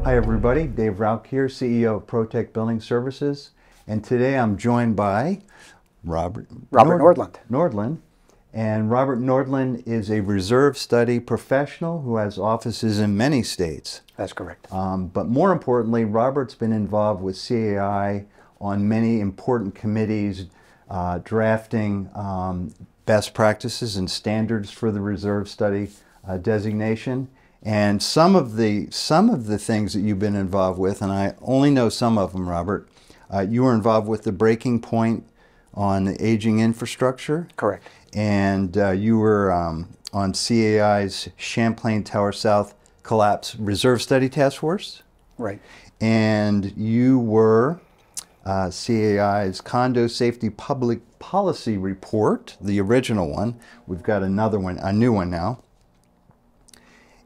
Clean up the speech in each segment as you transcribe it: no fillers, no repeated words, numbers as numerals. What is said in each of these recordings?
Hi everybody, Dave Rauch here, CEO of ProTech Building Services, and today I'm joined by Robert Nordlund. And Robert Nordlund is a reserve study professional who has offices in many states. That's correct. But more importantly, Robert's been involved with CAI on many important committees, drafting best practices and standards for the reserve study designation. And some of the things that you've been involved with, and I only know some of them, Robert, you were involved with the breaking point on the aging infrastructure. Correct. And you were on CAI's Champlain Towers South Collapse Reserve Study Task Force. Right. And you were CAI's Condo Safety Public Policy Report, the original one. We've got another one, a new one now.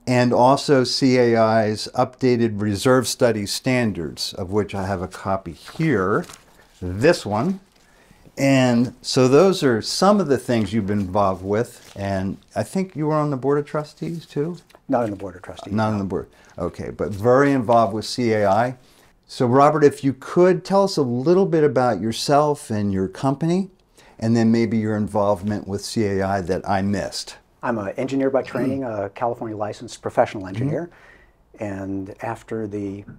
And also CAI's updated reserve study standards, of which I have a copy here, this one. And so those are some of the things you've been involved with. And I think you were on the Board of Trustees too? Not on the Board of Trustees. Not on the board. Okay, but very involved with CAI. So Robert, if you could tell us a little bit about yourself and your company, and then maybe your involvement with CAI that I missed. I'm an engineer by training, a California licensed professional engineer. And actually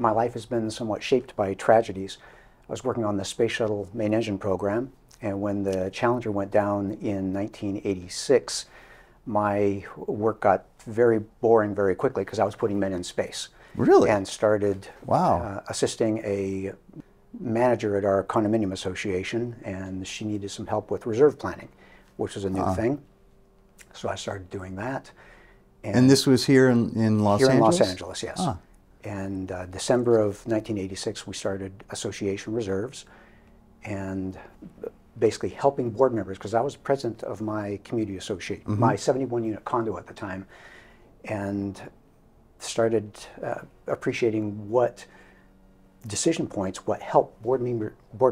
my life has been somewhat shaped by tragedies. I was working on the Space Shuttle main engine program, and when the Challenger went down in 1986, my work got very boring very quickly because I was putting men in space. Really? And started assisting a manager at our condominium association, and she needed some help with reserve planning, which was a new thing. So I started doing that. And this was here in Los Angeles? Here in Los Angeles, yes. And December of 1986, we started Association Reserves, and basically helping board members, because I was president of my community association, my 71-unit condo at the time, and started appreciating what decision points, what help board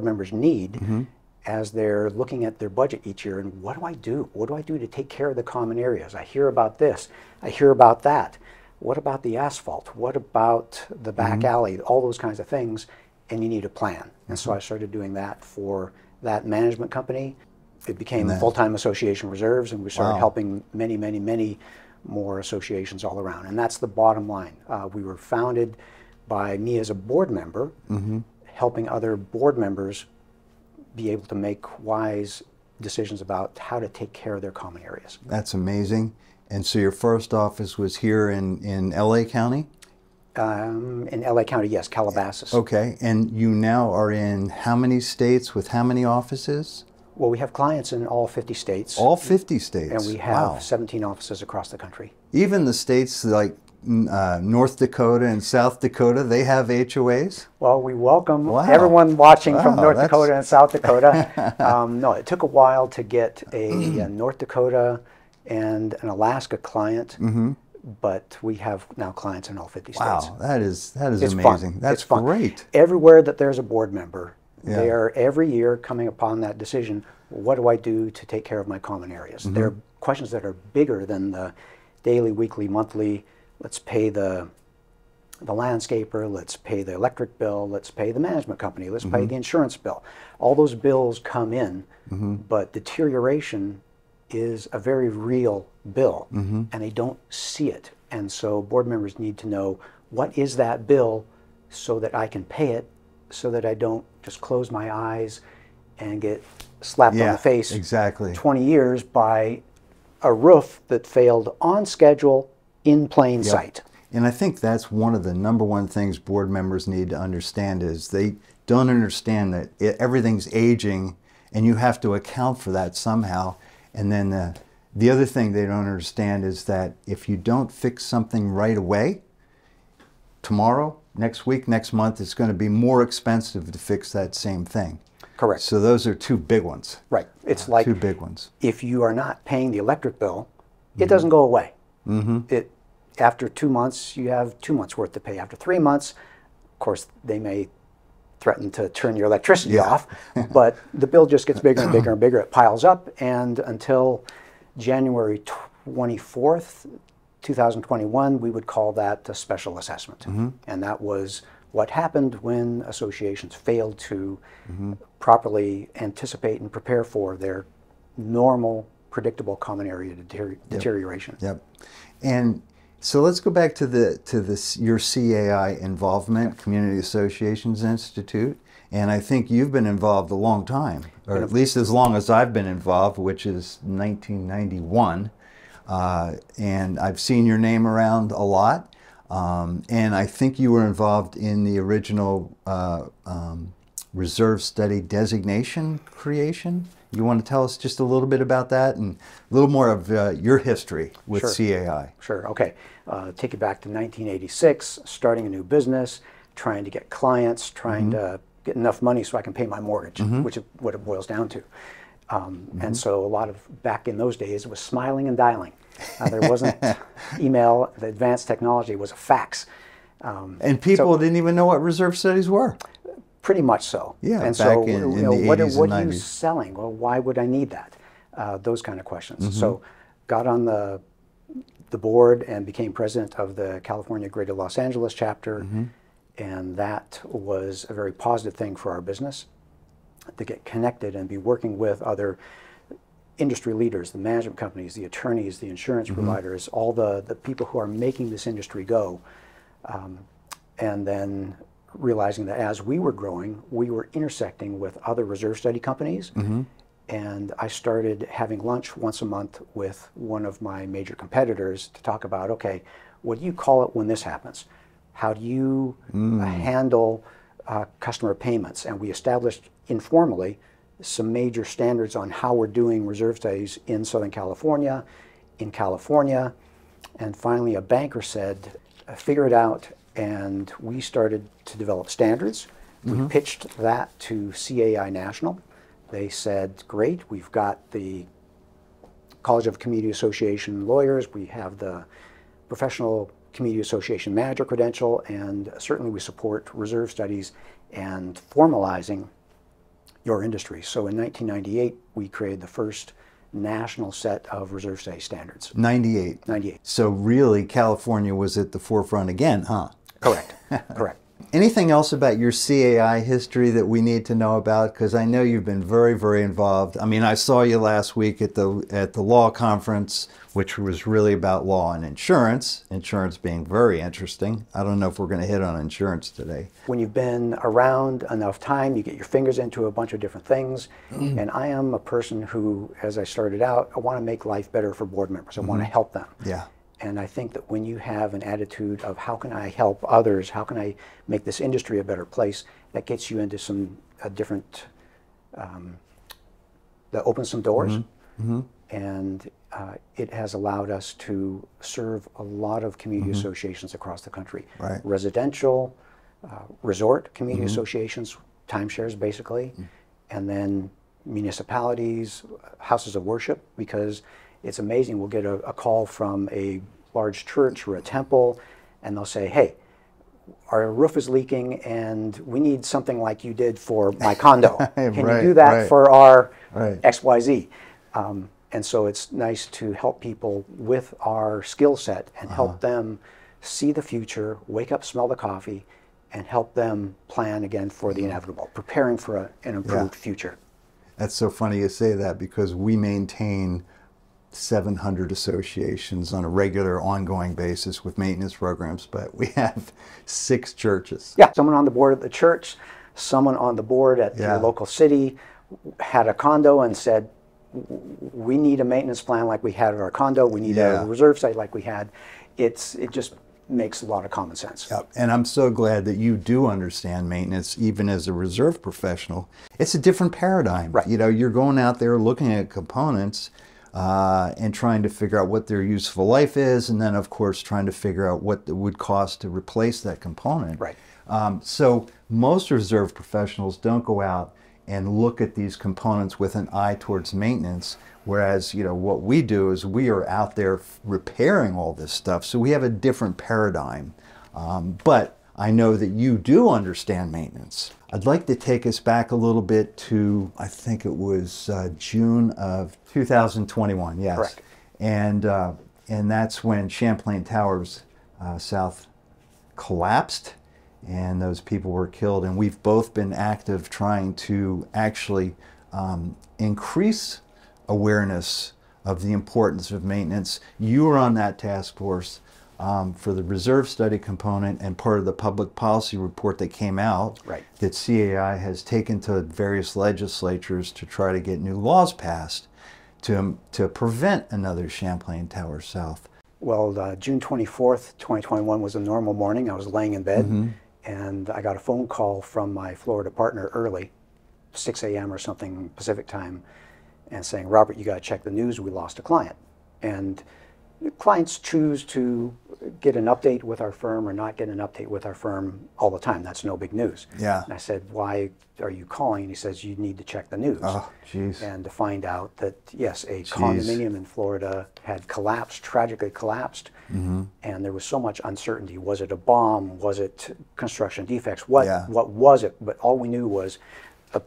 members need as they're looking at their budget each year, and what do I do? What do I do to take care of the common areas? I hear about this, I hear about that. What about the asphalt? What about the back alley? All those kinds of things, and you need a plan. And so I started doing that for that management company. It became full-time Association Reserves, and we started helping many, many, many more associations all around. And that's the bottom line. We were founded by me as a board member, helping other board members be able to make wise decisions about how to take care of their common areas. That's amazing. And so your first office was here in LA County? In LA County, yes, Calabasas. Okay, and you now are in how many states with how many offices? Well, we have clients in all 50 states. All 50 states? And we have 17 offices across the country. Even the states like North Dakota and South Dakota, they have HOAs? Well, we welcome everyone watching from North Dakota and South Dakota. No, it took a while to get a North Dakota and an Alaska client, but we have now clients in all 50 states. Wow, that is it's amazing. Fun. That's it's fun. Great. Everywhere that there's a board member, they are every year coming upon that decision, what do I do to take care of my common areas? There are questions that are bigger than the daily, weekly, monthly, let's pay the landscaper, let's pay the electric bill, let's pay the management company, let's pay the insurance bill. All those bills come in, but deterioration is a very real bill, and they don't see it. And so board members need to know, what is that bill so that I can pay it, so that I don't just close my eyes and get slapped on the face 20 years by a roof that failed on schedule in plain sight. And I think that's one of the #1 things board members need to understand is they don't understand that everything's aging and you have to account for that somehow. And then the other thing they don't understand is that if you don't fix something right away, tomorrow, next week, next month, it's going to be more expensive to fix that same thing. Correct. So those are two big ones. Right. It's like two big ones. If you are not paying the electric bill, it doesn't go away. After 2 months, you have 2 months worth to pay. After 3 months, of course, they may threaten to turn your electricity off, but the bill just gets bigger and bigger and bigger. It piles up, and until January 24th, 2021, we would call that a special assessment. And that was what happened when associations failed to properly anticipate and prepare for their normal, predictable common area deterioration. Yep. And so let's go back to your CAI involvement, Community Associations Institute. And I think you've been involved a long time, or at least as long as I've been involved, which is 1991. And I've seen your name around a lot. And I think you were involved in the original reserve study designation creation. You want to tell us just a little bit about that and a little more of your history with CAI? Sure, okay. Take you back to 1986, starting a new business, trying to get clients, trying to get enough money so I can pay my mortgage, which is what it boils down to. And so a lot of, back in those days, it was smiling and dialing. There wasn't email. The advanced technology was a fax. And people didn't even know what reserve studies were. Pretty much so. Yeah, and back so, in the 80s what and are 90s. you selling? Well, why would I need that? Those kind of questions. So got on the board and became president of the California Greater Los Angeles chapter. And that was a very positive thing for our business, to get connected and be working with other industry leaders, the management companies, the attorneys, the insurance providers, all the people who are making this industry go. And then realizing that as we were growing, we were intersecting with other reserve study companies. And I started having lunch once a month with one of my major competitors to talk about, okay, what do you call it when this happens? How do you handle customer payments? And we established informally some major standards on how we're doing reserve studies in Southern California, and finally a banker said, figure it out, and we started to develop standards. We pitched that to CAI National. They said, great, we've got the College of Community Association lawyers, we have the Professional Community Association manager credential, and certainly we support reserve studies and formalizing your industry. So in 1998, we created the first national set of reserve study standards. 98. 98. So really, California was at the forefront again, huh? Correct. Correct. Anything else about your CAI history that we need to know about? Because I know you've been very, very involved. I mean, I saw you last week at the law conference, which was really about law and insurance. Insurance being very interesting. I don't know if we're going to hit on insurance today. When you've been around enough time, you get your fingers into a bunch of different things. And I am a person who, as I started out, I want to make life better for board members. I want to help them. Yeah. And I think that when you have an attitude of how can I help others, how can I make this industry a better place, that gets you into some different, that opens some doors. And it has allowed us to serve a lot of community associations across the country. Right. Residential, resort community associations, timeshares basically, and then municipalities, houses of worship, because it's amazing. We'll get a call from a large church or a temple, and they'll say, hey, our roof is leaking and we need something like you did for my condo. Can you do that for our XYZ? And so it's nice to help people with our skill set and help them see the future, wake up, smell the coffee, and help them plan again for the inevitable, preparing for an improved future. That's so funny you say that, because we maintain 700 associations on a regular, ongoing basis with maintenance programs, but we have 6 churches. Yeah, someone on the board at the church, someone on the board at the local city had a condo and said, we need a maintenance plan like we had at our condo, we need a reserve site like we had. It just makes a lot of common sense. Yep. And I'm so glad that you do understand maintenance, even as a reserve professional. It's a different paradigm. Right. You know, you're going out there looking at components and trying to figure out what their useful life is, and then of course trying to figure out what it would cost to replace that component. Right. So most reserve professionals don't go out and look at these components with an eye towards maintenance, whereas, you know, what we do is we are out there repairing all this stuff, so we have a different paradigm. But I know that you do understand maintenance. I'd like to take us back a little bit to, I think it was June of 2021, yes. Correct. And And that's when Champlain Towers South collapsed and those people were killed. And we've both been active trying to actually increase awareness of the importance of maintenance. You were on that task force for the reserve study component and part of the public policy report that came out that CAI has taken to various legislatures to try to get new laws passed to prevent another Champlain Towers South. Well, June 24th, 2021 was a normal morning. I was laying in bed and I got a phone call from my Florida partner early, 6 a.m. or something Pacific time, and saying, Robert, you got to check the news, we lost a client. And clients choose to get an update with our firm or not get an update with our firm all the time. That's no big news. Yeah. And I said, why are you calling? And he says, you need to check the news. Oh, jeez. And to find out that, yes, a condominium in Florida had collapsed, tragically collapsed, and there was so much uncertainty. Was it a bomb? Was it construction defects? What was it? But all we knew was a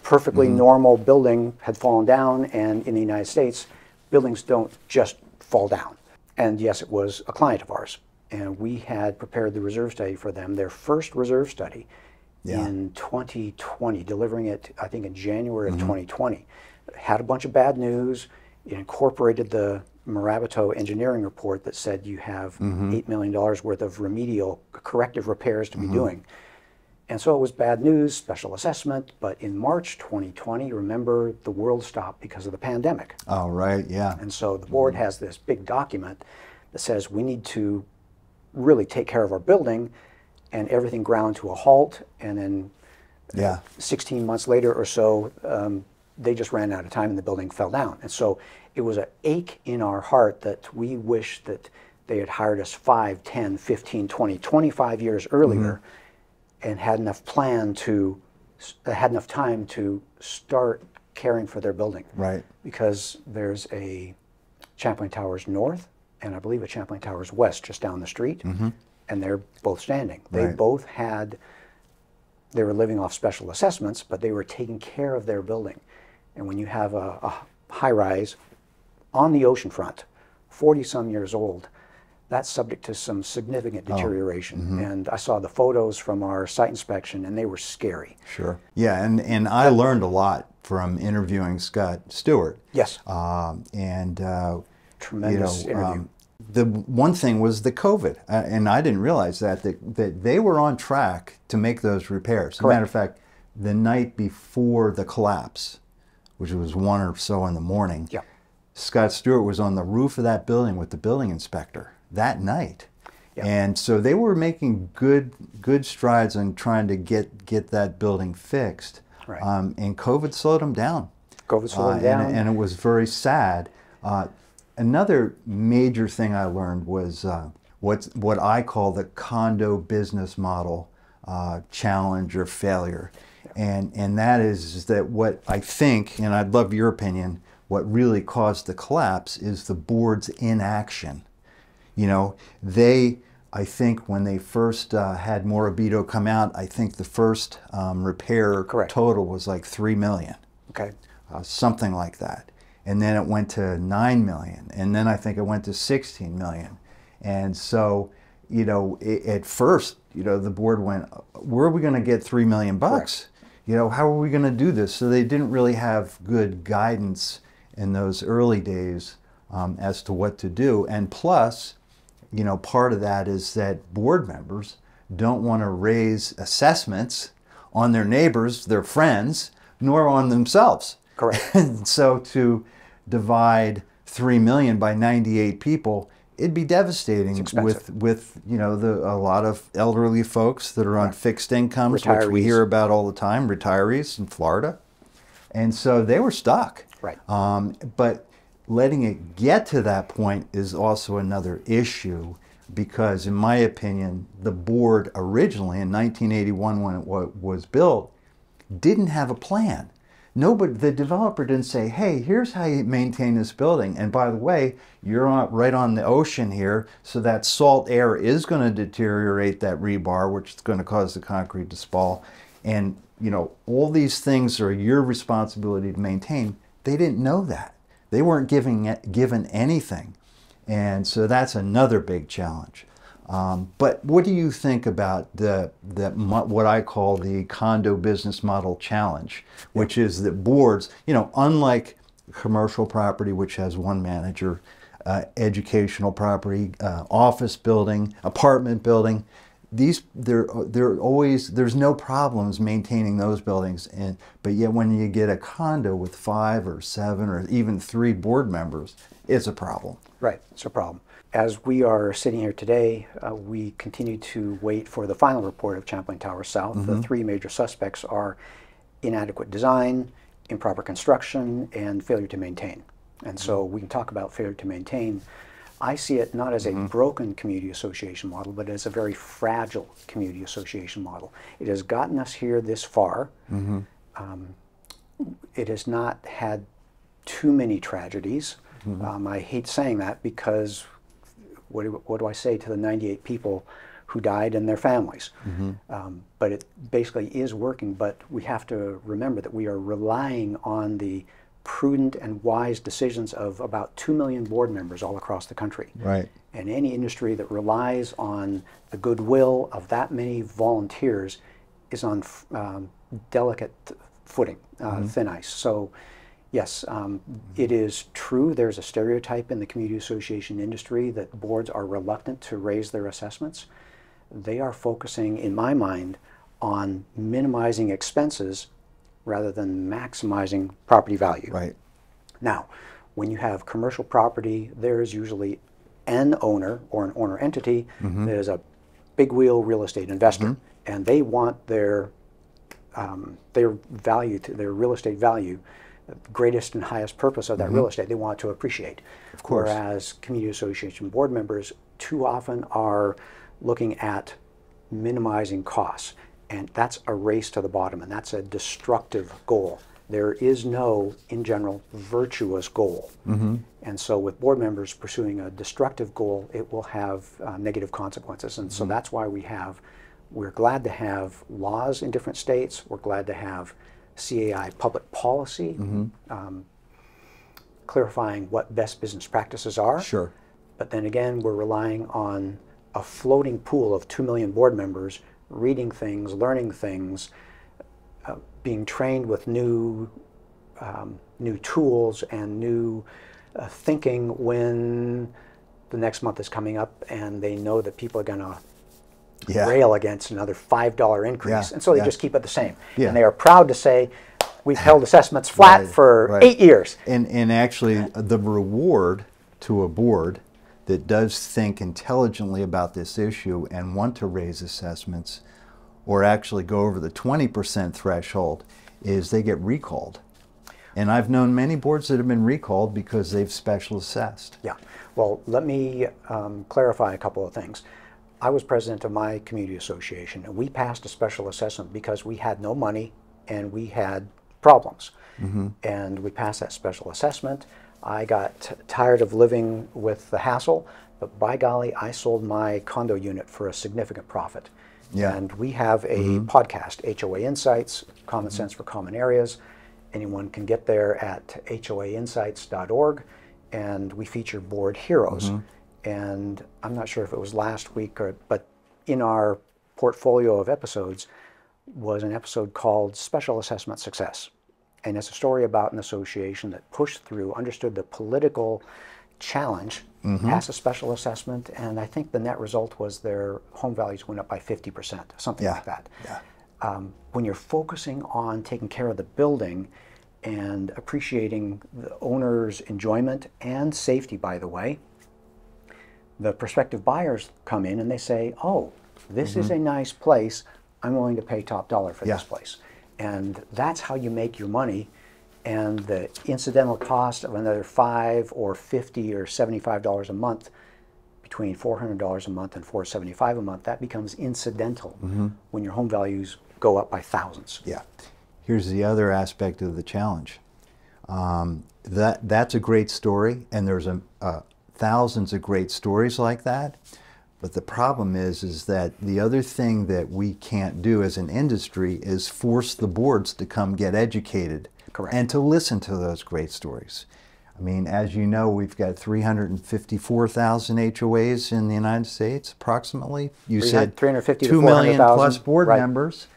perfectly normal building had fallen down, and in the United States, buildings don't just fall down. And yes, it was a client of ours. And we had prepared the reserve study for them, their first reserve study in 2020, delivering it, I think, in January of 2020. Had a bunch of bad news. It incorporated the Marabito engineering report that said you have $8 million worth of remedial corrective repairs to be doing. And so it was bad news, special assessment, but in March 2020, remember, the world stopped because of the pandemic. Oh, right, yeah. And so the board has this big document that says we need to really take care of our building, and everything ground to a halt, and then 16 months later or so, they just ran out of time and the building fell down. And so it was an ache in our heart that we wish that they had hired us 5, 10, 15, 20, 25 years earlier, and had enough time to start caring for their building. Right. Because there's a Champlain Towers North and I believe a Champlain Towers West just down the street, and they're both standing. They both had, they were living off special assessments, but they were taking care of their building. And when you have a high-rise on the oceanfront, 40-some years old, that's subject to some significant deterioration. And I saw the photos from our site inspection, and they were scary. Sure. Yeah, and I learned a lot from interviewing Scott Stewart. Yes. Tremendous interview. The one thing was the COVID, and I didn't realize that they were on track to make those repairs. As a matter of fact, the night before the collapse, which was 1 or so in the morning, Scott Stewart was on the roof of that building with the building inspector that night. And so they were making good strides on trying to get that building fixed. And COVID slowed them down. COVID slowed them down. And it was very sad. Another major thing I learned was what I call the condo business model challenge or failure. And that is that what I think, and I'd love your opinion, what really caused the collapse is the board's inaction. You know, I think when they first had Morabito come out, I think the first repair total was like $3 million. Something like that. And then it went to $9 million. And then I think it went to $16 million. And so, you know, at first, you know, the board went, where are we going to get $3 million bucks? You know, how are we going to do this? So they didn't really have good guidance in those early days as to what to do. And plus, you know, part of that is that board members don't want to raise assessments on their neighbors, their friends, nor on themselves. And so to divide $3 million by 98 people, it'd be devastating with you know, a lot of elderly folks that are on fixed incomes, which we hear about all the time, retirees in Florida. And so they were stuck. But letting it get to that point is also another issue, because in my opinion, the board originally in 1981 when it was built didn't have a plan. Nobody, the developer didn't say, hey, here's how you maintain this building. And by the way, you're right on the ocean here, so that salt air is going to deteriorate that rebar, which is going to cause the concrete to spall. And, you know, all these things are your responsibility to maintain. They didn't know that. They weren't given anything. And so that's another big challenge. But what do you think about what I call the condo business model challenge, which is that boards, you know, unlike commercial property, which has one manager, educational property, office building, apartment building, there's no problems maintaining those buildings, but yet when you get a condo with 5 or 7 or even 3 board members, it's a problem. Right, it's a problem. As we are sitting here today, we continue to wait for the final report of Champlain Towers South. The 3 major suspects are inadequate design, improper construction, and failure to maintain. And so we can talk about failure to maintain. I see it not as a broken community association model, but as a very fragile community association model. It has gotten us here this far. It has not had too many tragedies. I hate saying that because what do I say to the 98 people who died and their families? But it basically is working, but we have to remember that we are relying on the prudent and wise decisions of about 2 million board members all across the country. Right. And any industry that relies on the goodwill of that many volunteers is on delicate footing, thin ice. So yes, it is true there's a stereotype in the community association industry that boards are reluctant to raise their assessments. They are focusing, in my mind, on minimizing expenses rather than maximizing property value. Right. Now, when you have commercial property, there is usually an owner or an owner entity that is a big wheel real estate investor, and they want their value, their real estate value, greatest and highest purpose of that real estate, they want to appreciate. Of course. Whereas community association board members too often are looking at minimizing costs. And that's a race to the bottom, and that's a destructive goal. There is no, in general, virtuous goal. And so with board members pursuing a destructive goal, it will have negative consequences. And so that's why we're glad to have laws in different states. We're glad to have CAI public policy, clarifying what best business practices are. Sure. But then again, we're relying on a floating pool of 2 million board members reading things, learning things, being trained with new tools and new thinking when the next month is coming up and they know that people are going to rail against another $5 increase. And so they just keep it the same. And they are proud to say, we've held assessments flat for 8 years. And actually, the reward to a board that does think intelligently about this issue and want to raise assessments or actually go over the 20% threshold is they get recalled. And I've known many boards that have been recalled because they've special assessed. Yeah. Well, let me clarify a couple of things. I was president of my community association, and we passed a special assessment because we had no money and we had problems. And we passed that special assessment. I got tired of living with the hassle, but by golly, I sold my condo unit for a significant profit. And we have a podcast, HOA Insights, Common Sense for Common Areas. Anyone can get there at hoainsights.org, and we feature board heroes. And I'm not sure if it was last week, but in our portfolio of episodes was an episode called Special Assessment Success. And it's a story about an association that pushed through, understood the political challenge, passed a special assessment, and I think the net result was their home values went up by 50%, something like that. When you're focusing on taking care of the building and appreciating the owner's enjoyment and safety, by the way, the prospective buyers come in and they say, oh, this is a nice place, I'm willing to pay top dollar for this place. And that's how you make your money. And the incidental cost of another $5 or $50 or $75 a month, between $400 a month and $475 a month, that becomes incidental when your home values go up by thousands. Here's the other aspect of the challenge. That's a great story, and there's thousands of great stories like that. But the problem is that the other thing that we can't do as an industry is force the boards to come get educated and to listen to those great stories. I mean, as you know, we've got 354,000 HOAs in the United States, approximately. You said 350 to 2 million 400,000 plus board right. members.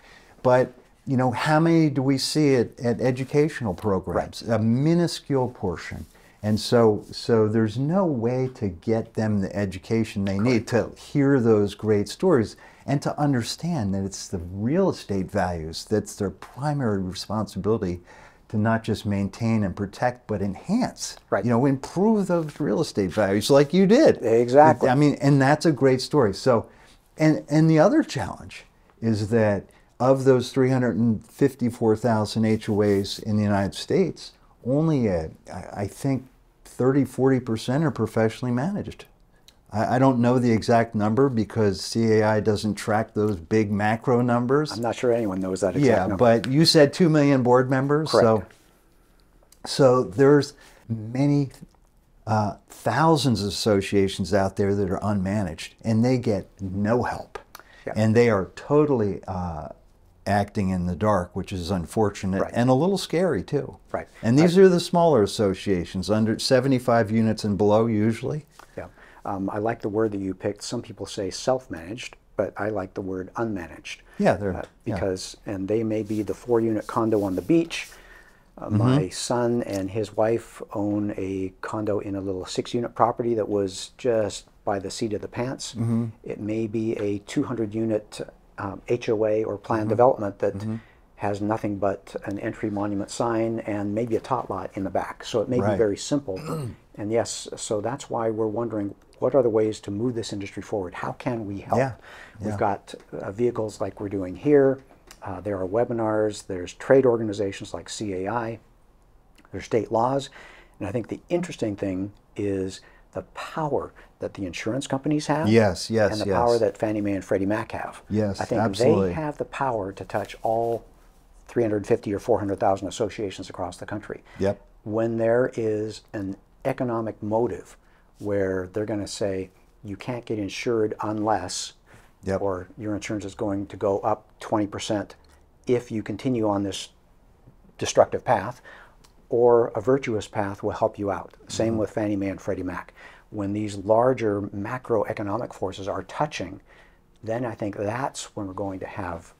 But, you know, how many do we see at educational programs? Right. A minuscule portion. And so there's no way to get them the education they need to hear those great stories and to understand that it's the real estate values that's their primary responsibility to not just maintain and protect, but enhance, right. you know, improve those real estate values like you did. Exactly. I mean, and that's a great story. So, and the other challenge is that of those 354,000 HOAs in the United States, only I think 30–40% are professionally managed. I don't know the exact number because CAI doesn't track those big macro numbers. I'm not sure anyone knows that exact number. Yeah, but you said 2 million board members. Correct. So there's many thousands of associations out there that are unmanaged, and they get no help. Yeah. And they are totally acting in the dark, which is unfortunate right. and a little scary too. Right. And these are the smaller associations, under 75 units and below usually. Yeah. I like the word that you picked. Some people say self-managed, but I like the word unmanaged. Yeah, they're because and they may be the 4-unit condo on the beach. My son and his wife own a condo in a little 6-unit property that was just by the seat of the pants. It may be a 200-unit HOA or planned development that has nothing but an entry monument sign and maybe a tot lot in the back. So it may be very simple. And yes, so that's why we're wondering, what are the ways to move this industry forward? How can we help? We've got vehicles like we're doing here. There are webinars. There's trade organizations like CAI. There's state laws. And I think the interesting thing is the power that the insurance companies have. Yes, yes, and the power that Fannie Mae and Freddie Mac have. Yes, I think absolutely. they have the power to touch all 350 or 400,000 associations across the country. Yep. When there is an economic motive where they're going to say, you can't get insured unless, or your insurance is going to go up 20% if you continue on this destructive path, or a virtuous path will help you out. Same with Fannie Mae and Freddie Mac. When these larger macroeconomic forces are touching, then I think that's when we're going to have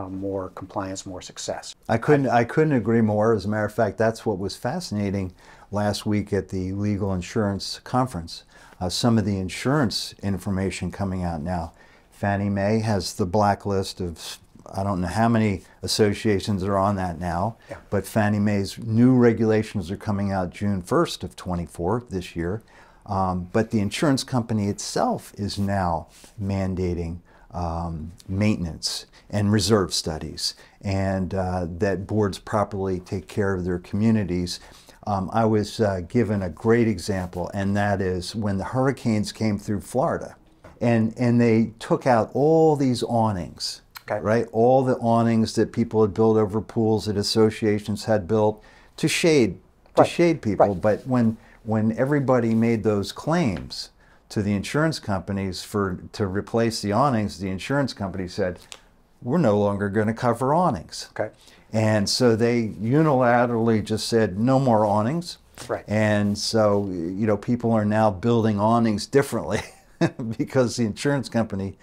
more compliance, more success. I couldn't agree more. As a matter of fact, that's what was fascinating last week at the Legal Insurance Conference. Some of the insurance information coming out now. Fannie Mae has the blacklist of, I don't know how many associations are on that now, but Fannie Mae's new regulations are coming out June 1st of 24 this year. But the insurance company itself is now mandating maintenance and reserve studies, and that boards properly take care of their communities. I was given a great example, and that is when the hurricanes came through Florida, and they took out all these awnings, right? All the awnings that people had built over pools that associations had built to shade people. But when everybody made those claims to the insurance companies to replace the awnings, the insurance company said, we're no longer going to cover awnings. And so they unilaterally just said, no more awnings. And so, you know, people are now building awnings differently because the insurance company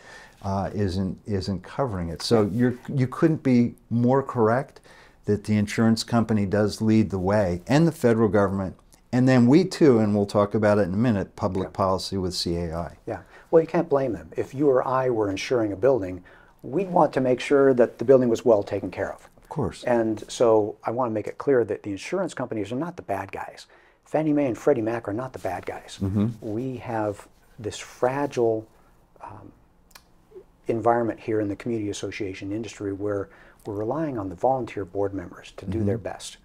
isn't covering it. So you couldn't be more correct that the insurance company does lead the way, and the federal government. And then we too, and we'll talk about it in a minute, public policy with CAI. Well, you can't blame them. If you or I were insuring a building, we'd want to make sure that the building was well taken care of. Of course. And so I want to make it clear that the insurance companies are not the bad guys. Fannie Mae and Freddie Mac are not the bad guys. We have this fragile environment here in the community association industry where we're relying on the volunteer board members to do their best.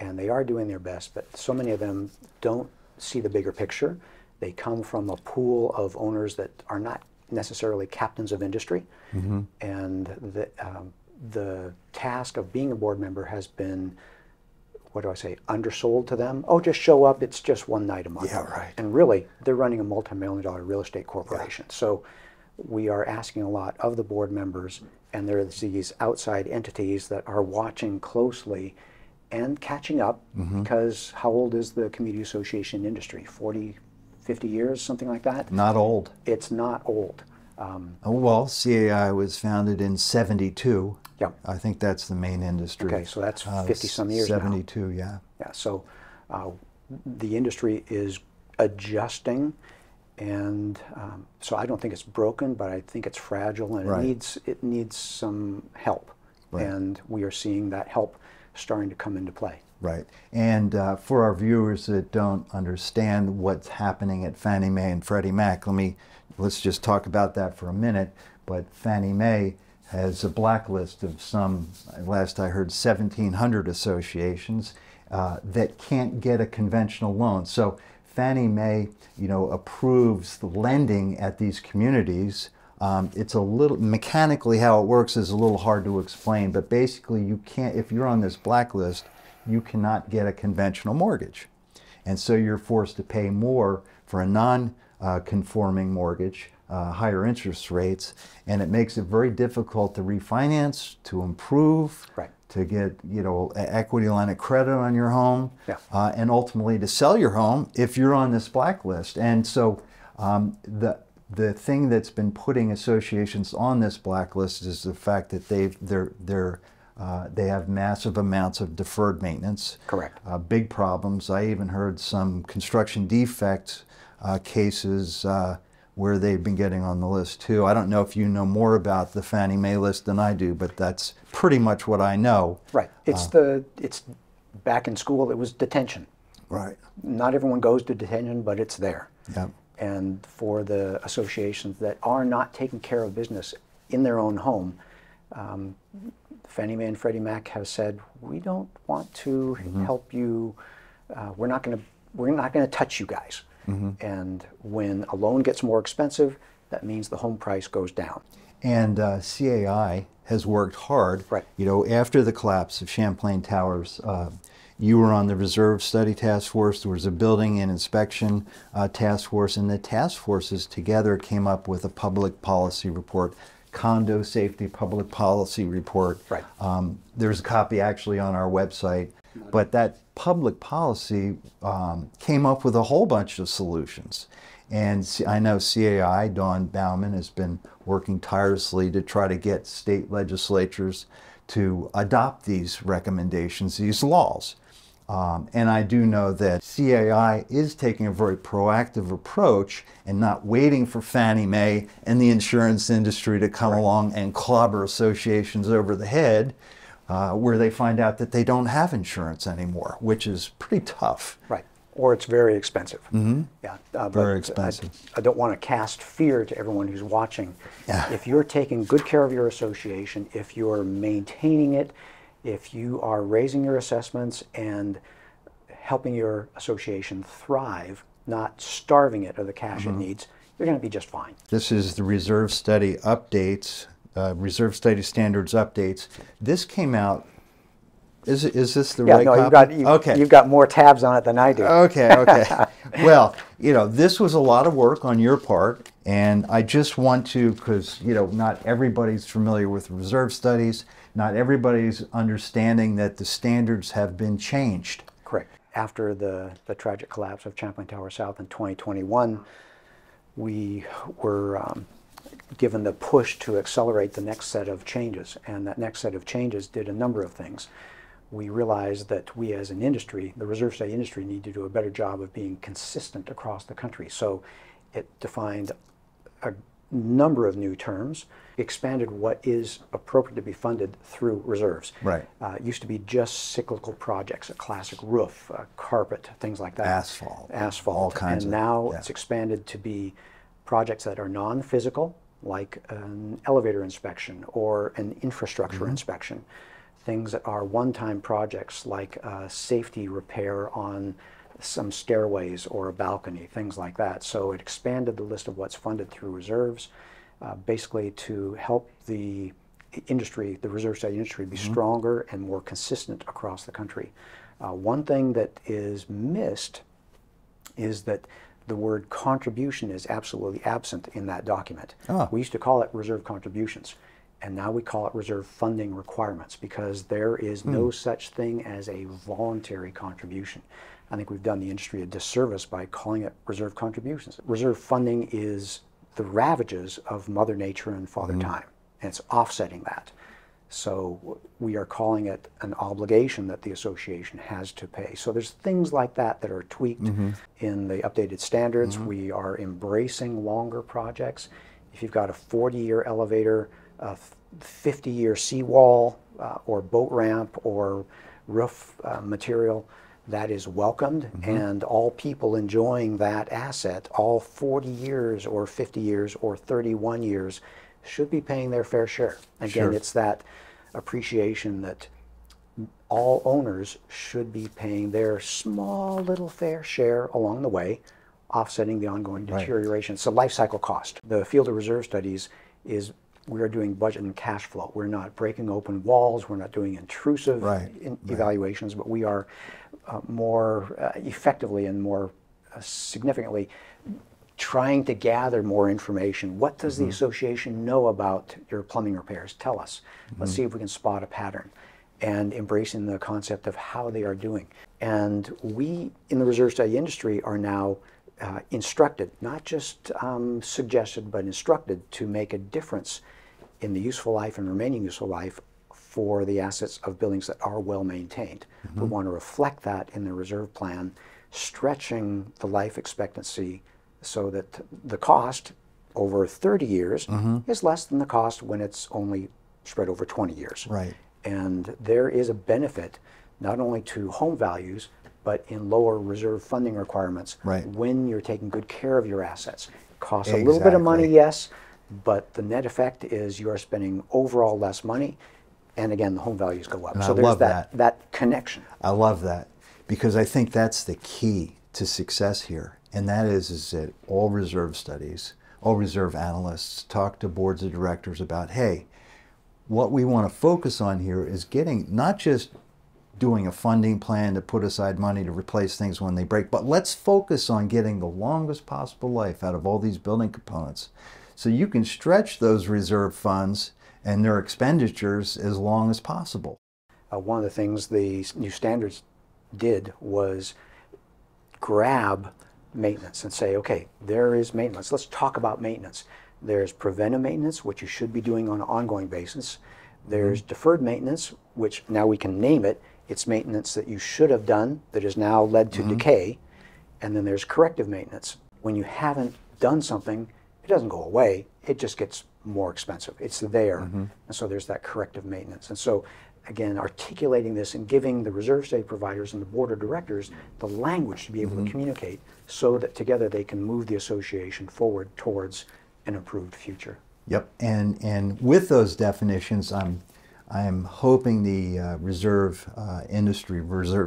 And they are doing their best, but so many of them don't see the bigger picture. They come from a pool of owners that are not necessarily captains of industry. And the task of being a board member has been, what do I say, undersold to them. Oh, just show up, it's just one night a month. And really, they're running a multi-million-dollar real estate corporation. So we are asking a lot of the board members, and there's these outside entities that are watching closely and catching up, because how old is the community association industry? 40, 50 years, something like that? Not old. It's not old. Oh, well, CAI was founded in 72. Yeah. I think that's the main industry. Okay, so that's 50-some years now. 72, yeah. Yeah, so the industry is adjusting, and so I don't think it's broken, but I think it's fragile, and Right. it needs some help. Right. And we are seeing that help starting to come into play. Right. And for our viewers that don't understand what's happening at Fannie Mae and Freddie Mac, let's just talk about that for a minute. But Fannie Mae has a blacklist of some, last I heard, 1,700 associations that can't get a conventional loan. So Fannie Mae, approves the lending at these communities. It's a little, mechanically how it works is a little hard to explain, but basically you can't, if you're on this blacklist, you cannot get a conventional mortgage. And so you're forced to pay more for a non-conforming mortgage, higher interest rates, and it makes it very difficult to refinance, to improve, Right. to get equity line of credit on your home, Yeah. and ultimately to sell your home if you're on this blacklist. And so the thing that's been putting associations on this blacklist is the fact that they have massive amounts of deferred maintenance. Correct. Big problems. I even heard some construction defect cases where they've been getting on the list too. I don't know if you know more about the Fannie Mae list than I do, but that's pretty much what I know. Right. It's back in school, it was detention. Right. Not everyone goes to detention, but it's there. Yep. And for the associations that are not taking care of business in their own home, Fannie Mae and Freddie Mac have said, we don't want to help you. We're not going to touch you guys. And when a loan gets more expensive, that means the home price goes down. And CAI has worked hard. Right. After the collapse of Champlain Towers, you were on the Reserve Study Task Force. There was a Building and Inspection Task Force, and the task forces together came up with a public policy report, Condo Safety Public Policy Report. Right. There's a copy actually on our website, but that public policy came up with a whole bunch of solutions. And I know CAI, Dawn Bauman, has been working tirelessly to try to get state legislatures to adopt these recommendations, these laws. And I do know that CAI is taking a very proactive approach and not waiting for Fannie Mae and the insurance industry to come along and clobber associations over the head where they find out that they don't have insurance anymore, which is pretty tough. Right. Or it's very expensive. Yeah, Very expensive. I don't want to cast fear to everyone who's watching. Yeah. If you're taking good care of your association, if you're maintaining it, if you are raising your assessments and helping your association thrive, not starving it of the cash it needs, you're going to be just fine. This is the Reserve Study updates, Reserve Study Standards updates. This came out. Is this the right copy? Okay. You've got more tabs on it than I do. Okay. Well, this was a lot of work on your part, and I just want to, because not everybody's familiar with reserve studies, not everybody's understanding that the standards have been changed. Correct. After the tragic collapse of Champlain Towers South in 2021, we were given the push to accelerate the next set of changes, and that next set of changes did a number of things. We realized that we as an industry, the reserve study industry, need to do a better job of being consistent across the country. So it defined a number of new terms, expanded what is appropriate to be funded through reserves. Right. It used to be just cyclical projects, a classic roof, a carpet, things like that. Asphalt. All kinds. And now yeah. It's expanded to be projects that are non-physical, like an elevator inspection or an infrastructure inspection. Things that are one-time projects like safety repair on some stairways or a balcony, things like that. So it expanded the list of what's funded through reserves, basically to help the industry, the reserve study industry, be stronger and more consistent across the country. One thing that is missed is that the word contribution is absolutely absent in that document. Oh. We used to call it reserve contributions. And now we call it reserve funding requirements, because there is no such thing as a voluntary contribution. I think we've done the industry a disservice by calling it reserve contributions. Reserve funding is the ravages of Mother Nature and Father Time, and it's offsetting that. So we are calling it an obligation that the association has to pay. So there's things like that that are tweaked in the updated standards. We are embracing longer projects. If you've got a 40-year elevator, a 50-year seawall, or boat ramp, or roof material, that is welcomed, and all people enjoying that asset, all 40 years or 50 years or 31 years, should be paying their fair share. Again, it's that appreciation that all owners should be paying their small little fair share along the way, offsetting the ongoing deterioration. It's a life cycle cost. The field of reserve studies is, we are doing budget and cash flow. We're not breaking open walls. We're not doing intrusive evaluations, but we are more effectively and more significantly trying to gather more information. What does the association know about your plumbing repairs? Tell us. Let's see if we can spot a pattern. And embracing the concept of how they are doing. And we in the reserve study industry are now instructed, not just suggested, but instructed to make a difference in the useful life and remaining useful life for the assets of buildings that are well maintained. We want to reflect that in the reserve plan, stretching the life expectancy so that the cost over 30 years is less than the cost when it's only spread over 20 years. And there is a benefit not only to home values, but in lower reserve funding requirements when you're taking good care of your assets. It costs a little bit of money, yes, but the net effect is you are spending overall less money, and again, the home values go up. And so there's that connection. I love that, because I think that's the key to success here, and that is that all reserve studies, all reserve analysts talk to boards of directors about, hey, what we want to focus on here is getting, not just doing a funding plan to put aside money to replace things when they break, but let's focus on getting the longest possible life out of all these building components. So you can stretch those reserve funds and their expenditures as long as possible. One of the things the new standards did was grab maintenance and say, okay, there is maintenance. Let's talk about maintenance. There's preventive maintenance, which you should be doing on an ongoing basis. There's deferred maintenance, which now we can name it. It's maintenance that you should have done that has now led to decay. And then there's corrective maintenance. When you haven't done something, it doesn't go away. It just gets more expensive. It's there. And so there's that corrective maintenance. And so, again, articulating this and giving the reserve study providers and the board of directors the language to be able to communicate so that together they can move the association forward towards an improved future. Yep, and with those definitions, I'm hoping the reserve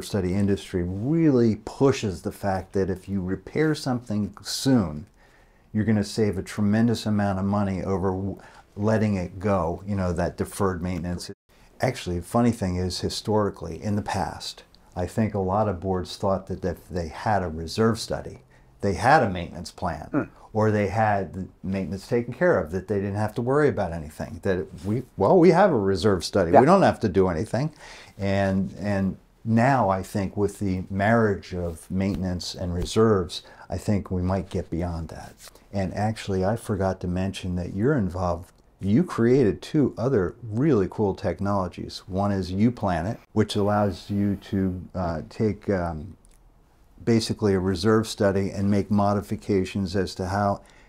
study industry really pushes the fact that if you repair something soon, you're going to save a tremendous amount of money over letting it go, you know, that deferred maintenance. Actually, the funny thing is, historically, in the past, I think a lot of boards thought that if they had a reserve study, they had a maintenance plan, or they had the maintenance taken care of, that they didn't have to worry about anything. That we have a reserve study, we don't have to do anything. And now I think with the marriage of maintenance and reserves, I think we might get beyond that. And actually, I forgot to mention that you're involved. You created two other really cool technologies. One is UPlanIt, which allows you to take basically a reserve study and make modifications as to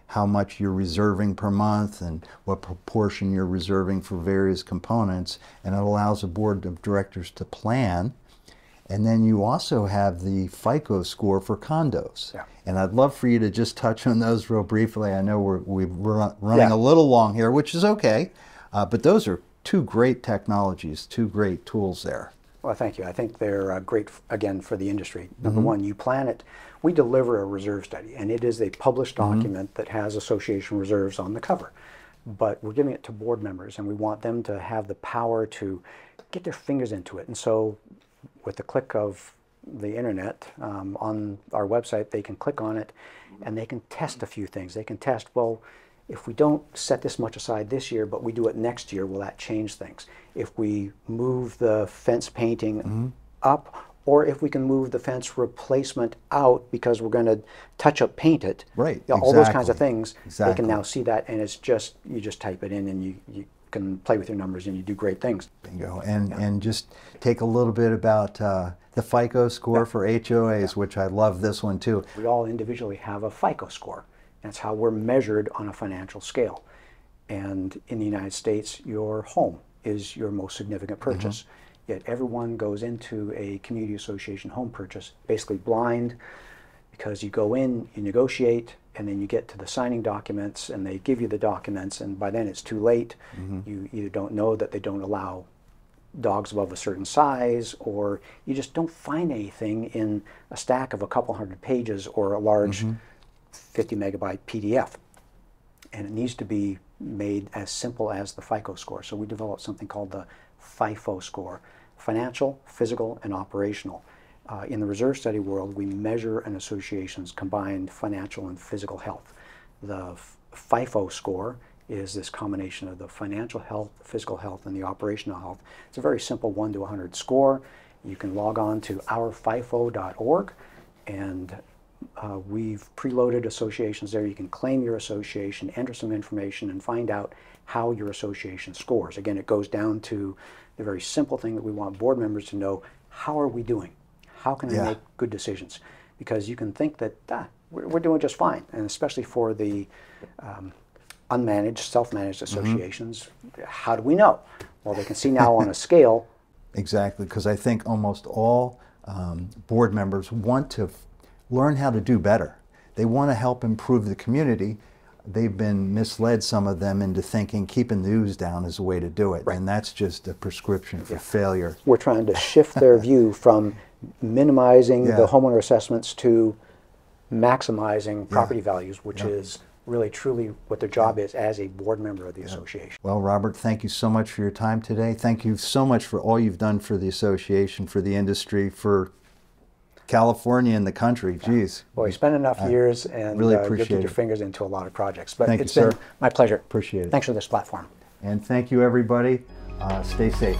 how much you're reserving per month and what proportion you're reserving for various components, and it allows a board of directors to plan. And then you also have the FICO score for condos. And I'd love for you to just touch on those real briefly. I know we're running a little long here, which is okay, but those are two great technologies, two great tools there. Well, thank you. I think they're great, again, for the industry. Number one, UPlanIt, we deliver a reserve study, and it is a published document that has association reserves on the cover. But we're giving it to board members, and we want them to have the power to get their fingers into it. And so with the click of the internet on our website, they can click on it, and they can test a few things. They can test, well, if we don't set this much aside this year, but we do it next year, will that change things? If we move the fence painting up, or if we can move the fence replacement out because we're going to touch-up paint it, right? You know, all those kinds of things, exactly. They can now see that, and it's just, you just type it in and you can play with your numbers and you do great things. Bingo. And just take a little bit about the FICO score for HOAs, which I love this one too. We all individually have a FICO score. That's how we're measured on a financial scale. And in the United States, your home is your most significant purchase. Yet everyone goes into a community association home purchase basically blind, because you go in, you negotiate, and then you get to the signing documents and they give you the documents, and by then it's too late. You either don't know that they don't allow dogs above a certain size, or you just don't find anything in a stack of a couple hundred pages or a large 50 megabyte PDF. And it needs to be made as simple as the FICO score. So we developed something called the FIPHO score: financial, physical, and operational. In the reserve study world, we measure an association's combined financial and physical health. The FIPHO score is this combination of the financial health, physical health, and the operational health. It's a very simple 1 to 100 score. You can log on to ourfipho.org, and we've preloaded associations there. You can claim your association, enter some information, and find out how your association scores. Again, it goes down to the very simple thing that we want board members to know: how are we doing? How can I make good decisions? Because you can think that we're doing just fine, and especially for the unmanaged, self-managed associations, how do we know? Well, they can see now on a scale. Exactly, because I think almost all board members want to learn how to do better. They want to help improve the community. They've been misled, some of them, into thinking keeping the dues down is a way to do it, and that's just a prescription for failure. We're trying to shift their view from minimizing the homeowner assessments to maximizing property values, which is really truly what their job is as a board member of the association. Well, Robert, thank you so much for your time today. Thank you so much for all you've done for the association, for the industry, for California and the country. Geez. Well, you spent enough years, and really you'll appreciate get your it. fingers into a lot of projects. But Thank it's you, been sir. my pleasure. Appreciate it. Thanks for this platform. And thank you, everybody. Stay safe.